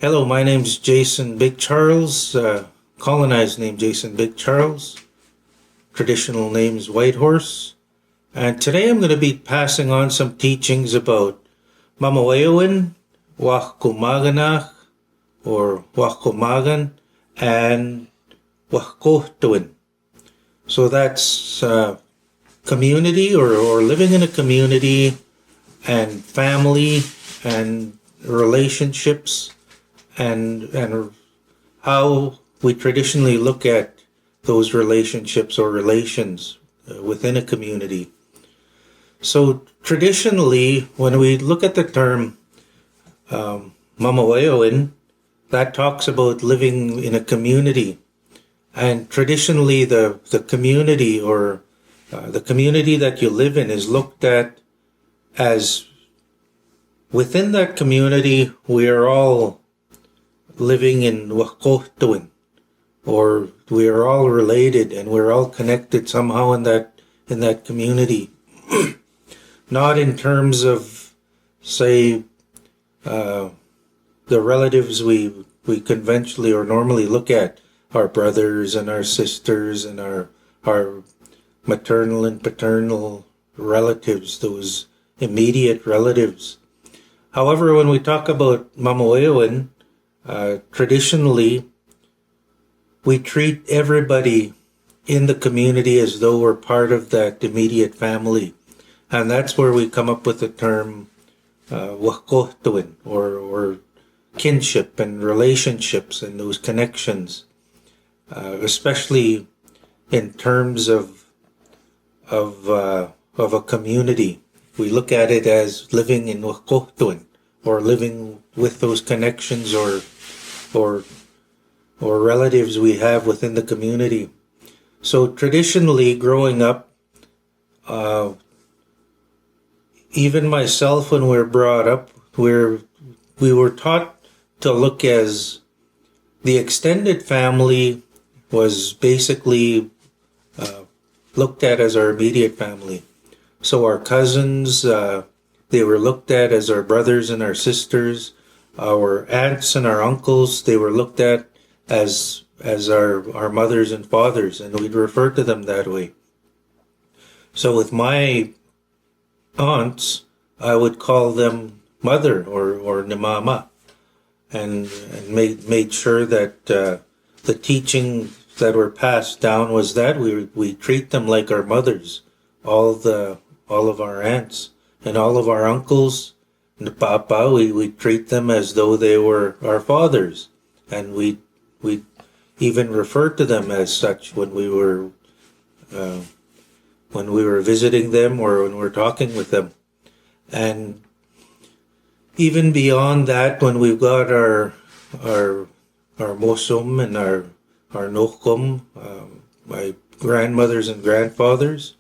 Hello, my name's Jason Big Charles, colonized name Jason Big Charles, traditional name's Whitehorse, and today I'm going to be passing on some teachings about Mamawayoin, Wahkumaganach, or Wahkumagan, and Wahkohtuin. So that's community or living in a community and family and relationships and how we traditionally look at those relationships or relations within a community. So traditionally, when we look at the term Mamawayoin, that talks about living in a community. And traditionally, the community or the community that you live in is looked at as within that community, we are all living in Wahkohtuin, or we are all related and we're all connected somehow in that community. Not in terms of, say, the relatives we conventionally or normally look at, our brothers and our sisters and our maternal and paternal relatives, those immediate relatives. However, when we talk about Mamawayoin, traditionally, we treat everybody in the community as though we're part of that immediate family. And that's where we come up with the term Wahkohtuin, or kinship and relationships and those connections, especially in terms of a community. We look at it as living in Wahkohtuin, or living with those connections or relatives we have within the community. So traditionally, growing up, even myself, when we were brought up, we were taught to look as the extended family was basically looked at as our immediate family. So our cousins, they were looked at as our brothers and our sisters. Our aunts and our uncles, they were looked at as our mothers and fathers, and we'd refer to them that way. So with my aunts, I would call them mother or nimama, and made sure that the teaching that were passed down was that we treat them like our mothers, all of our aunts and all of our uncles. And Papa, we treat them as though they were our fathers, and we even refer to them as such when we were visiting them or when we're talking with them. And even beyond that, when we've got our mosum and our nokum, my grandmothers and grandfathers,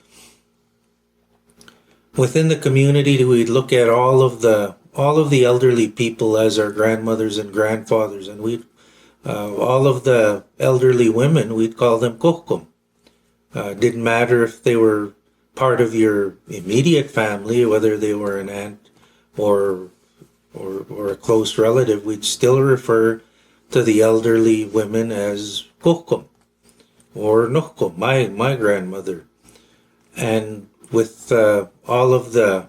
within the community, we'd look at all of the elderly people as our grandmothers and grandfathers, and all of the elderly women, we'd call them kohkum. Didn't matter if they were part of your immediate family, whether they were an aunt or a close relative, we'd still refer to the elderly women as kohkum or nohkum, my grandmother. And with all of the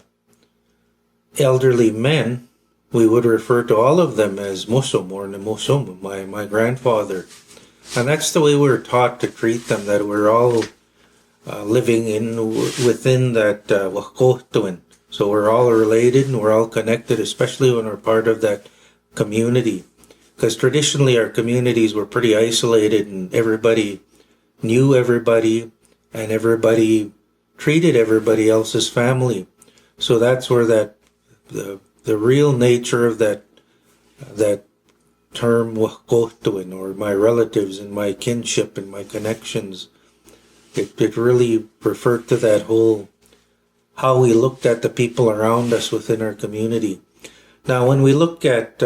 elderly men, we would refer to all of them as mosum or nemosum, my grandfather. And that's the way we were taught to treat them, that we're all living within that Wahkohtuin. So we're all related and we're all connected, especially when we're part of that community. Because traditionally our communities were pretty isolated and everybody knew everybody and everybody treated everybody else's family. So that's where the real nature of that term Wahkohtuin, or my relatives and my kinship and my connections, it really referred to that whole how we looked at the people around us within our community. Now when we look at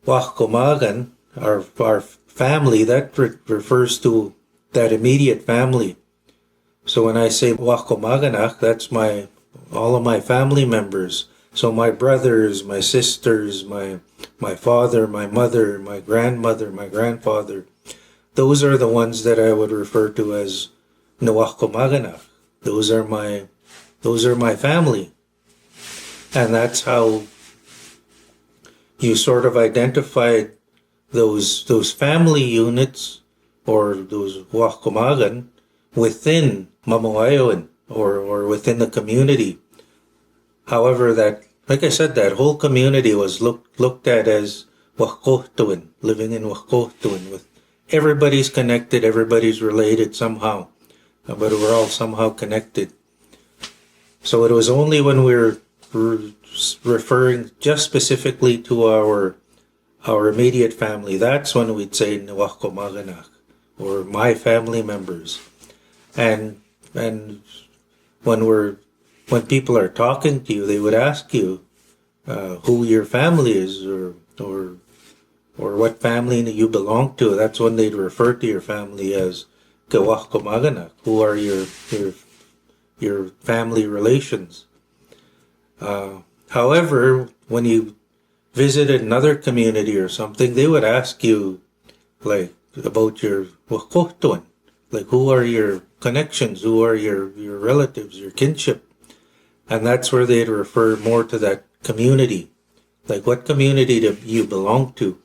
Wahkumagan, our family, that refers to that immediate family. So when I say Wahkumaganach, that's all of my family members. So my brothers, my sisters, my father, my mother, my grandmother, my grandfather, those are the ones that I would refer to as Nawahkomaganak. Those are my family. And that's how you sort of identified those family units or those Wahkomagan within Mamoayoan or within the community. However, that, like I said, that whole community was looked at as Wahkohtuan, living in Wahkohtuan. With everybody's connected, everybody's related somehow, but we're all somehow connected. So it was only when we were referring just specifically to our immediate family, that's when we'd say Nawahkomaganak, or my family members. And when people are talking to you, they would ask you who your family is or what family you belong to. That's when they'd refer to your family as Kawahkomaganak, who are your family relations. However, when you visited another community or something, they would ask you like about your Wakohtuan, like who are your connections, who are your relatives, your kinship. And that's where they'd refer more to that community. Like what community do you belong to?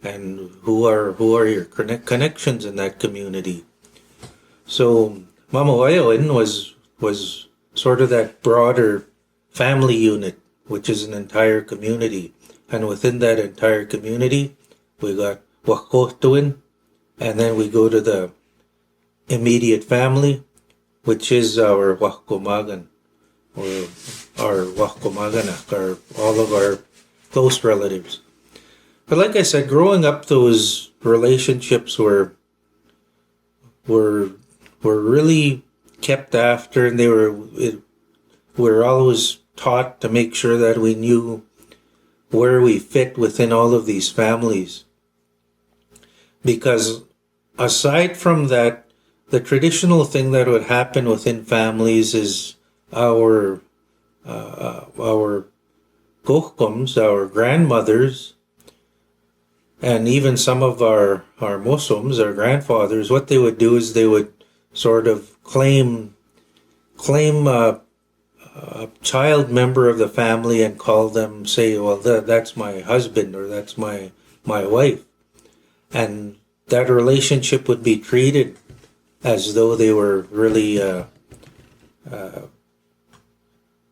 And who are your connections in that community? So Mamawayoan was sort of that broader family unit, which is an entire community. And within that entire community, we got Wakohtuan, and then we go to the immediate family, which is our Wahkomagan, or our Wahkomaganak, all of our close relatives. But like I said, growing up, those relationships were really kept after, and we were always taught to make sure that we knew where we fit within all of these families. Because aside from that, the traditional thing that would happen within families is our kohkums, our grandmothers, and even some of our Muslims, our grandfathers, what they would do is they would sort of claim a child member of the family and call them, say, well, that's my husband or that's my wife. And that relationship would be treated as though they were really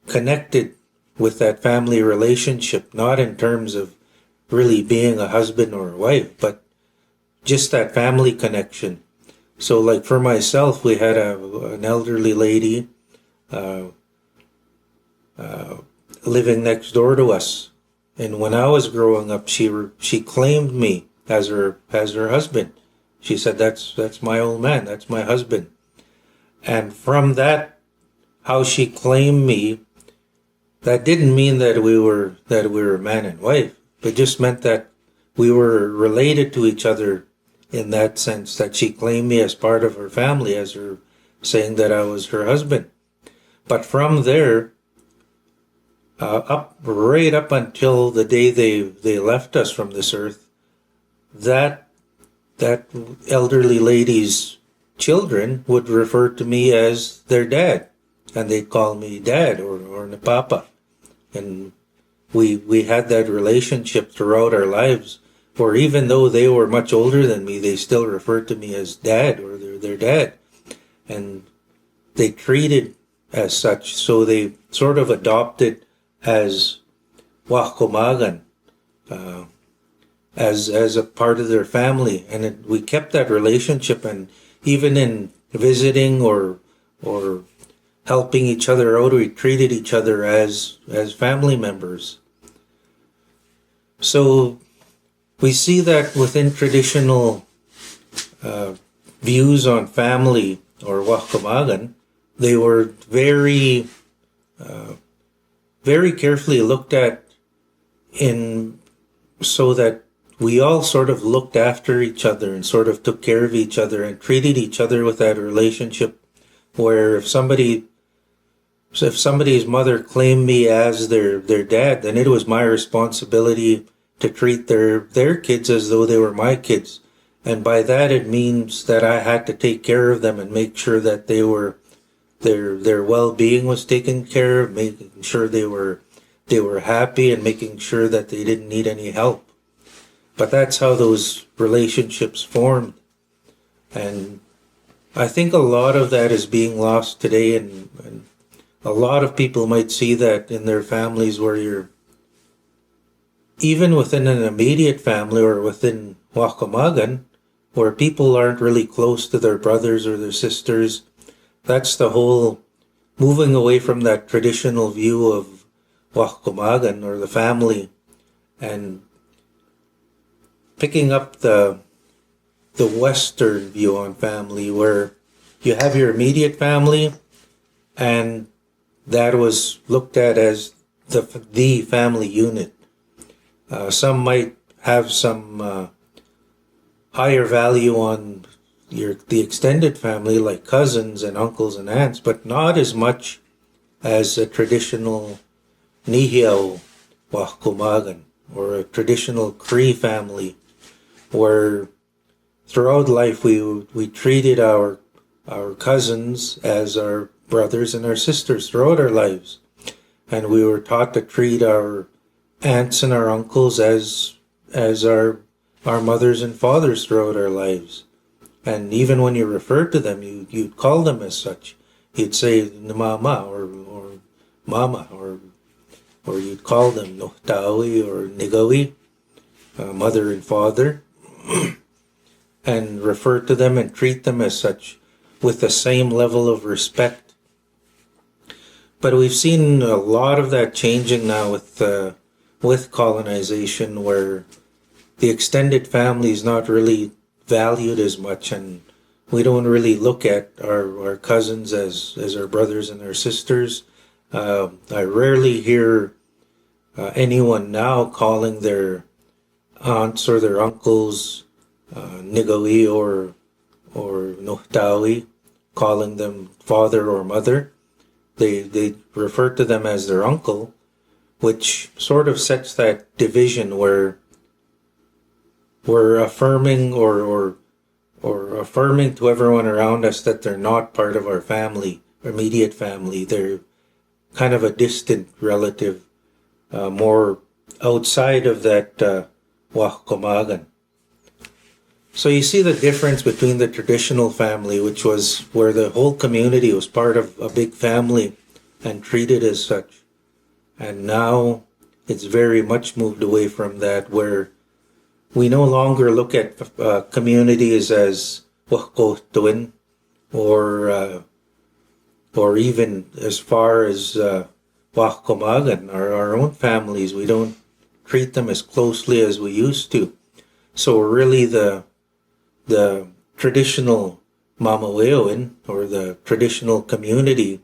connected with that family relationship, not in terms of really being a husband or a wife, but just that family connection. So like for myself, we had an elderly lady living next door to us, and when I was growing up, she claimed me as her husband. She said, that's my old man, that's my husband. And from that, how she claimed me, that didn't mean that we were man and wife. It just meant that we were related to each other in that sense, that she claimed me as part of her family, as her saying that I was her husband. But from there, right up until the day they left us from this earth, that elderly lady's children would refer to me as their dad, and they'd call me dad or Napapa. And we had that relationship throughout our lives, where even though they were much older than me, they still referred to me as dad or their dad. And they treated as such, so they sort of adopted as Wahkomagan, as a part of their family. And we kept that relationship, and even in visiting or helping each other out, we treated each other as family members. So we see that within traditional views on family or Wahkomagan, they were very carefully looked at so that we all sort of looked after each other and sort of took care of each other and treated each other with that relationship, where if somebody So if somebody's mother claimed me as their dad, then it was my responsibility to treat their kids as though they were my kids. And by that it means that I had to take care of them and make sure that their well-being was taken care of, making sure they were happy and making sure that they didn't need any help. But that's how those relationships formed. And I think a lot of that is being lost today, and a lot of people might see that in their families where you're, even within an immediate family or within Wakamagan, where people aren't really close to their brothers or their sisters. That's the whole moving away from that traditional view of Wakamagan or the family and picking up the Western view on family, where you have your immediate family, and that was looked at as the family unit. Some might have some higher value on the extended family, like cousins and uncles and aunts, but not as much as a traditional Nihiao Wahkumagan or a traditional Cree family, where throughout life we treated our cousins as our brothers and our sisters throughout our lives, and we were taught to treat our aunts and our uncles as our mothers and fathers throughout our lives. And even when you referred to them, you'd call them as such. You'd say mama or mama, or you'd call them nohtawi or nigawi, mother and father, and refer to them and treat them as such with the same level of respect. But we've seen a lot of that changing now with colonization, where the extended family is not really valued as much, and we don't really look at our cousins as our brothers and our sisters. I rarely hear anyone now calling their aunts or their uncles nigawi or nohtawi, calling them father or mother. They refer to them as their uncle, which sort of sets that division where we're affirming or affirming to everyone around us that they're not part of our family, immediate family. They're kind of a distant relative, more outside of that Wahkomagan. So you see the difference between the traditional family, which was where the whole community was part of a big family and treated as such. And now it's very much moved away from that, where we no longer look at communities as wahkotuin or even as far as wahkomagan, our own families. We don't treat them as closely as we used to. So really the traditional mamaweoin, or the traditional community,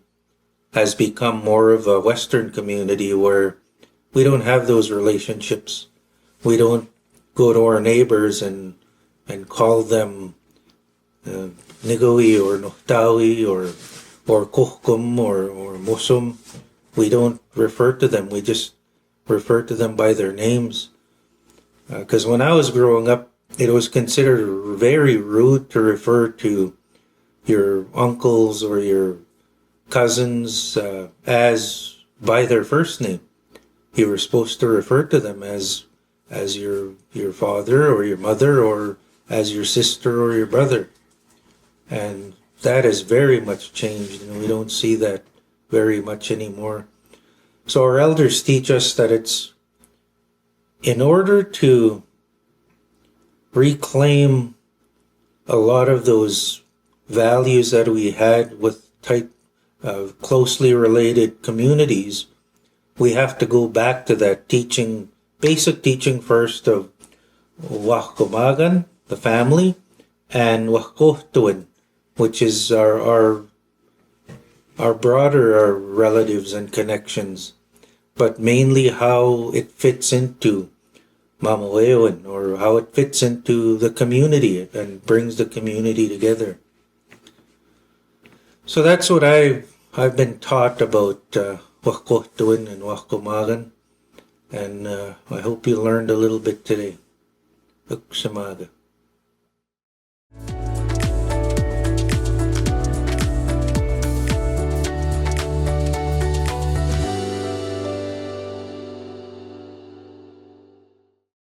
has become more of a Western community where we don't have those relationships. We don't go to our neighbors and call them nigawi or nohtawi or kohkum or musum. We don't refer to them. We just refer to them by their names. Because when I was growing up, it was considered very rude to refer to your uncles or your cousins as by their first name. You were supposed to refer to them as your father or your mother, or as your sister or your brother. And that has very much changed, and we don't see that very much anymore. So our elders teach us that it's in order to reclaim a lot of those values that we had with closely related communities, we have to go back to that teaching, basic teaching first of Wahkomagan, the family, and Wahkohtuin, which is our broader our relatives and connections, but mainly how it fits into Mamaweoin, or how it fits into the community and brings the community together. So that's what I I've been taught about Wahkohtuin and Wahkomagan, and I hope you learned a little bit today. Uksamaga.